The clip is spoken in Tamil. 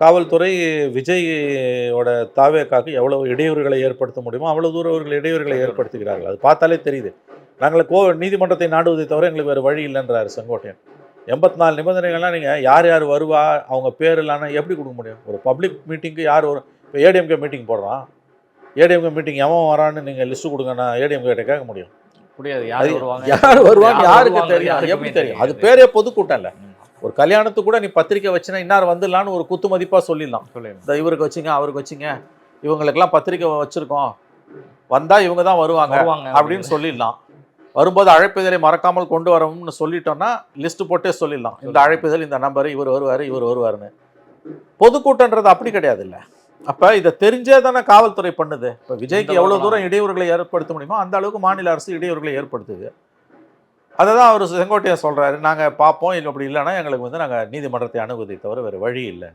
காவல்துறை விஜயோட தாவேக்காக்கு எவ்வளவு இடையூறுகளை ஏற்படுத்த முடியுமோ அவ்வளவு தூரம் அவர்கள் இடையூறுகளை ஏற்படுத்துகிறார்கள். அது பார்த்தாலே தெரியுது. நாங்கள் நீதிமன்றத்தை நாடுவதை தவிர எங்களுக்கு வேறு வழி இல்லைன்றாரு செங்கோட்டையன். 84 நிபந்தனைகள்லாம் நீங்கள் யார் யார் வருவா, அவங்க பேர் இல்லைன்னா எப்படி கொடுக்க முடியும்? ஒரு பப்ளிக் மீட்டிங்க்கு யார் வரும்? இப்போ ஏடிஎம்கே மீட்டிங் போடுறான், ஏடிஎம்கே மீட்டிங் எவன் வரான்னு நீங்கள் லிஸ்ட்டு கொடுங்க, நான் ஏடிஎம்கே கிட்ட கேட்க முடியும் முடியாது. யார் வருவான்னு யாருக்கு தெரியும்? எப்படி தெரியும்? அது பேரே பொதுக்கூட்டம் இல்லை. ஒரு கல்யாணத்துக்கு கூட நீ பத்திரிக்கை வச்சுன்னா இன்னார் வந்துடலான்னு ஒரு குத்து மதிப்பாக சொல்லிடலாம். இந்த இவருக்கு வச்சுங்க, அவருக்கு வச்சுங்க, இவங்களுக்கெல்லாம் பத்திரிக்கை வச்சுருக்கோம், வந்தால் இவங்க தான் வருவாங்க அப்படின்னு சொல்லிடலாம். வரும்போது அழைப்பிதழை மறக்காமல் கொண்டு வரணும்னு சொல்லிட்டோம்னா லிஸ்ட்டு போட்டே சொல்லிடலாம். இந்த அழைப்பிதழ், இந்த நம்பர், இவர் வருவார், இவர் வருவாருன்னு. பொதுக்கூட்டன்றது அப்படி கிடையாது இல்லை. அப்போ இதை தெரிஞ்சே தானே காவல்துறை பண்ணுது. இப்போ விஜய்க்கு எவ்வளோ தூரம் இடையூறுகளை ஏற்படுத்த முடியுமோ அந்த அளவுக்கு மாநில அரசு இடையூறுகளை ஏற்படுத்துது. அதை தான் அவர் செங்கோட்டையன் சொல்கிறாரு, நாங்கள் பார்ப்போம், இல்லை அப்படி இல்லைன்னா எங்களுக்கு நாங்கள் நீதிமன்றத்தை அணுகுவதை தவிர வேறு வழி இல்லை.